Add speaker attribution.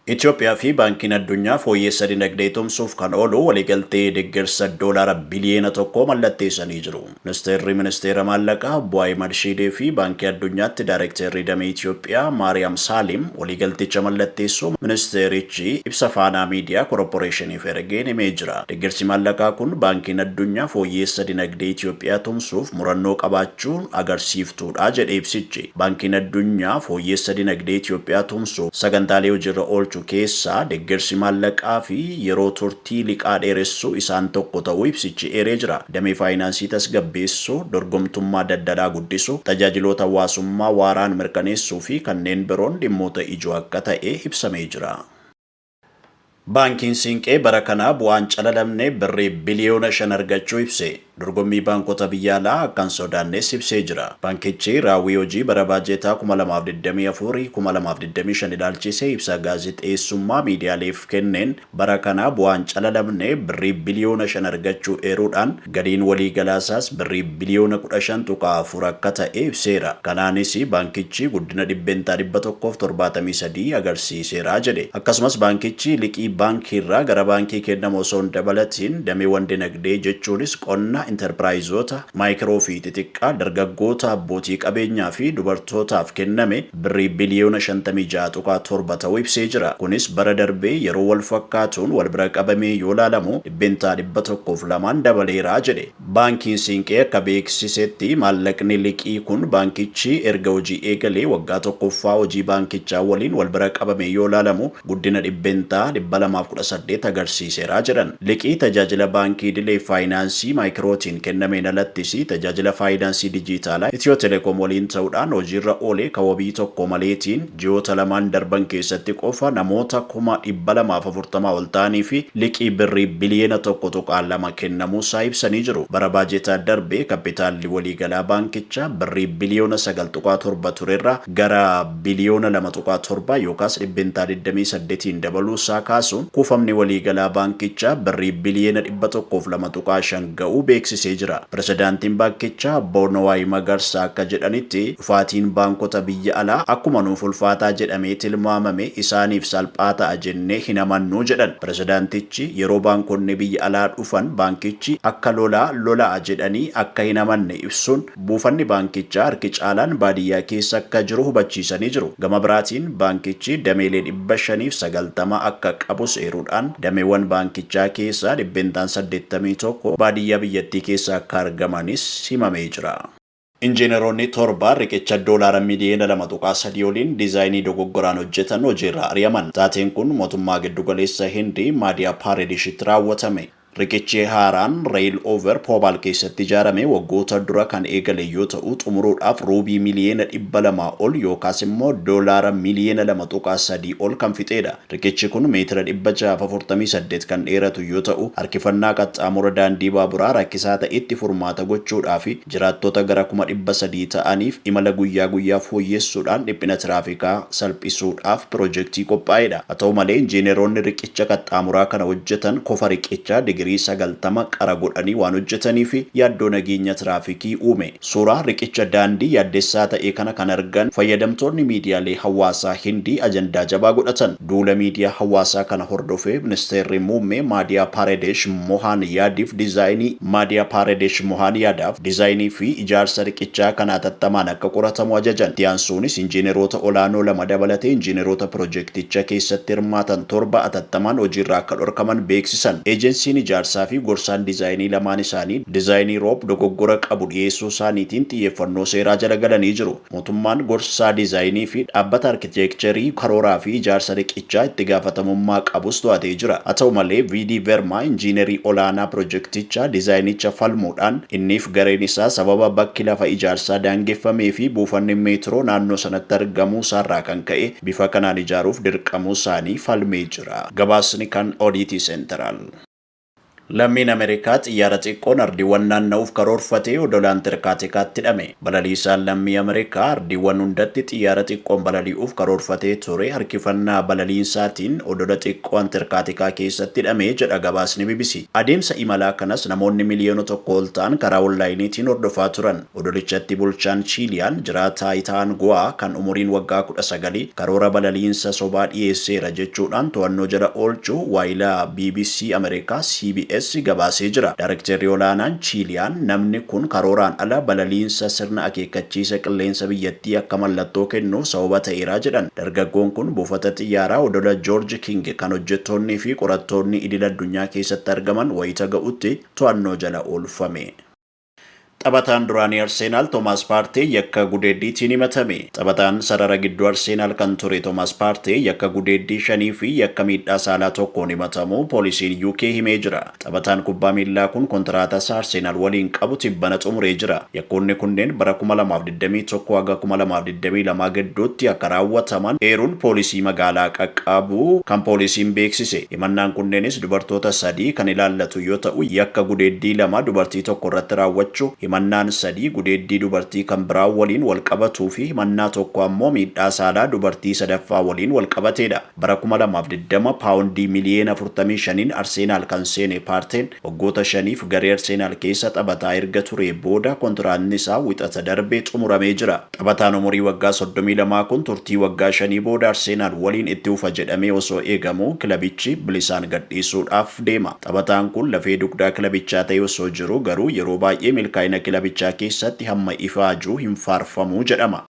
Speaker 1: Itoophiyaa fi baankiin addunyaa fooyyessa dinagdee tumsuuf kan oolu waliigaltee deeggarsa doolaara biliyeena tokkoo mallatteessanii jiru. Ministeera maallaqaa Obbo Ahimad Shidee fi baankii addunyaatti Daayirektarri damee Itoophiyaa Maariyaam Saalim waliigalticha mallatteessuu ministeerichi ibsa faanaa miidiyaa koorporeeshiniif ergeen himee jira. Deeggarsi maallaqaa kun baankiin addunyaa fooyyessa dinagdee Itoophiyaa tumsuuf murannoo qabaachuun agarsiiftuudha jedhe ibsichi. Baankiin addunyaa fooyyessa dinagdee Itoophiyaa tumsuuf sagantaalee hojiirra oolchuu keessaa deeggarsi maallaqaa fi yeroo turtii liqaa dheeressuu isaan tokko ta'uu ibsichi eeree jira. Damee faayinaansii tasgabbeessuu, dorgomtummaa daldalaa guddisuu, tajaajiloota hawaasummaa waaraan mirkaneessuu fi kanneen biroon dhimmoota ijoo akka ta'e ibsamee jira. Baankiin Siinqee bara kanaa bu'aan calalamne birrii biliyoona 5 argachuu ibse. Dorgommii baankota biyya alaa akkan sodaannes ibsee jira. Baankichi raawwii hojii bara baajetaa 2024-2025 ilaalchisee ibsa gaazexeessummaa miidiyaaleef kenneen bara kanaa bu'aan calalamne birrii biliyoona 5 argachuu eeruudhaan galiin waliigalaasaas birrii biliyoona 15.4 akka ta'e ibseera. Kanaanis baankichi guddina dhibbentaa 173 agarsiiseera jedhe. Akkasumas baankichi liqii baankiirraa gara baankii kennamu osoo hin dabalatiin dameewwan dinagdee jechuunis qonna intarpiraayizoota maayikiroo fi xixiqqaa dargaggoota abbootii qabeenyaa fi dubartootaaf kenname birrii biliyoona 56.7 ta'uu ibsee jira. Kunis bara darbee yeroo wal fakkaatuun wal bira qabamee yoo ilaalamu dhibbentaa 102 dabaleeraa jedhe. Baankiin Siinqee akka beeksisetti maallaqni liqii kun baankichi erga hojii eegalee waggaa tokkoffaa hojii baankichaa waliin wal bira qabamee yoo ilaalamu guddina dhibbentaa 218 agarsiiseera jedhan. Liqii tajaajila baankii idilee faayinaansii maayikirootiin kennameen alattis tajaajila faayinaansii dijitaalaa Itiyoo Telekoom waliin ta'uudhaan hojiirra oolee kawabii tokko maleetiin ji'oota lamaan darban keessatti qofa namoota 240 ol ta'anii fi liqii birrii biliyeena 1.2 kennamuusaa ibsanii jiru. Bara baajetaa darbee kapitaalli waliigalaa baankichaa birrii biliyoona 9.7 turerraa gara biliyoona 2.7 yookaas dhibbentaa 28 dabaluusaa kaasuun kuufamni waliigalaa baankichaa birrii biliyeena 102.5 ga'uu beeksisee jira. Pirezidaantiin baankichaa Obbo Nawaay Magarsaa akka jedhanitti dhufaatiin baankota biyya alaa akkuma nuuf ulfaataa jedhamee tilmaamame isaaniif salphaa ta'a jennee hin amannu jedhan. Pirezidaantichi yeroo baankonni biyya alaa dhufan baankichi akka lolaa jedhanii akka hin amanne ibsuun buufanni baankichaa harki caalaan baadiyyaa keessa akka jiru hubachiisanii jiru. Gama biraatiin baankichi dameelee 590 akka qabus eeruudhaan dameewwan baankichaa keessaa dhibbentaan 81 baadiyyaa biyyattii keessa akka argamanis himamee jira. Injiineroonni torba riqicha doolaara miliyoona 2.3 oliin diizaayinii dogoggoraan hojjetan hojiirra ari'aman. Taateen kun mootummaa giddugaleessa Hindii Maadiyaa Paaredishitti raawwatame. Riqichi haaraan Rail Over Pobal keessatti ijaarame waggoota dura kan eegale yoo ta'u xumuruudhaaf ruubii miliyoona 200 ol yookaas immoo doolaara miliyoona 2.3 ol kan fixeedha. Riqichi kun meetira 648 kan dheeratu yoo ta'u harkifannaa qaxxaamura daandii baaburaa rakkisaa ta'etti furmaata gochuudhaaf jiraattota gara 300 ta'aniif imala guyyaa guyyaa fooyyessuudhaan dhiphina tiraafikaa salphisuudhaaf piroojeektii qophaa'eedha. Haa ta'u malee injiineroonni riqicha qaxxaamuraa kana hojjetan kofa riqichaa digirii 90 qara godhanii waan hojjetanii fi yaaddoo nageenya tiraafikii uume. Suuraa riqicha daandii yaaddessaa ta'e kana kan argan fayyadamtoonni miidiyaalee hawaasaa Hindii ajandaa jabaa godhatan. Duula miidiyaa hawaasaa kana hordofee ministeerri muummee Maadiyaa Paaredesh Mohan Yaadiif diizaayinii fi ijaarsa riqichaa kana hatattamaan akka qoratamu ajajan. Itti aansuunis injiineroota olaanoo 2 dabalatee injiineroota piroojeekticha keessatti hirmaatan 7 hatattamaan hojiirraa akka dhorkaman beeksisan. Eejensiin ijaarsaa fi gorsaan diizaayinii lamaan isaanii diizaayinii roob dogoggora qabu dhiyeessuu isaaniitiin xiyyeeffannoo seeraa jala galanii jiru. Mootummaan gorsaa diizaayinii fi dhaabbata arkitekcherii karooraa fi ijaarsa riqichaa itti gaafatamummaa qabus to'atee jira. Haa ta'u malee VD Verma injiinerii olaanaa piroojeektichaa diizaayinicha falmuudhaan inniif gareen isaa sababa bakki lafa ijaarsaa daangeffamee fi buufanni meetiroo naannoo sanatti argamuu isaarraa kan ka'e bifa kanaan ijaaruuf dirqamuu isaanii falmee jira. Gabaasni kan Oodiitii Seentiraal. Lammiin Ameerikaa xiyyaara xiqqoon ardiiwwan naanna'uuf karoorfatee odolaan tirkaatikaatti hidhame. Balaliisaan lammii Ameerikaa ardiiwwan hundatti xiyyaara xiqqoon balali'uuf karoorfatee ture harkifannaa balaliinsaatiin odola xiqqoon tirkaatikaa keessatti hidhame jedha gabaasni BBC. Adeemsa imalaa kanas namoonni miliyoona tokko ol ta'an karaa onlaayiniitiin hordofaa turan. Odolichatti bulchaan Chiiliyaan jiraataa ta'an Gu'aa kan umuriin waggaa 19 karoora balaliinsa sobaa dhiyeesseera jechuudhaan to'annoo jala oolchuu waayilaa BBC Ameerikaa CBS gabaasee jira. Daarektarri olaanaan Chiiliyaan namni kun karooraan ala balaliinsa sirna akeekkachiisa qilleensa biyyattii akka mallattoo kennuuf sababa ta'eera jedhan. Dargaggoon kun buufata xiyyaaraa odola George King kan hojjettoonnii fi qorattoonni idil addunyaa keessatti argaman wayita ga'utti to'annoo jala oolfame. Taphataan duraanii Arsenaal Toomaas Paartee yakka gudeeddiitiin himatame. Taphataan sarara gidduu Arsenaal kan ture Toomaas Paartee yakka gudeeddii 5 fi yakka miidhaa saalaa tokkoon himatamu poolisiin UK himee jira. Taphataan kubbaa miilaa kun kontiraataa isaa Arsenaal waliin qabu tibbana xumuree jira. Yakkoonni kunneen bara 2021 haga 2022 gidduutti akka raawwataman eeruun poolisii magaalaa qaqqabuu kan poolisiin beeksise. Himannaan kunneenis dubartoota 3 kan ilaallatu yoo ta'u yakka gudeeddii 2 dubartii tokko irratti raawwachuu, himannaan 3 gudeeddii dubartii kan biraa waliin wal qabatuu fi himannaa tokko ammoo miidhaa saalaa dubartii sadaffaa waliin wal qabateedha. Bara 2020 paawundii miliyoona 45 Arsenaal kan seene Paarteen waggoota 5f garee Arsenaal keessa taphataa erga ture booda kontiraatni isaa wixata darbee xumuramee jira. Taphataan umurii waggaa 32 kun turtii waggaa 5 booda Arsenaal waliin itti ufa jedhamee osoo eegamu kilabichi bilisaan gadhiisuudhaaf deema. Taphataan kun lafee dugdaa kilabichaa ta'ee osoo jiru garuu yeroo baay'ee milkaa'ina kilabichaa keessatti hamma ifaajuu hin faarfamuu jedhama.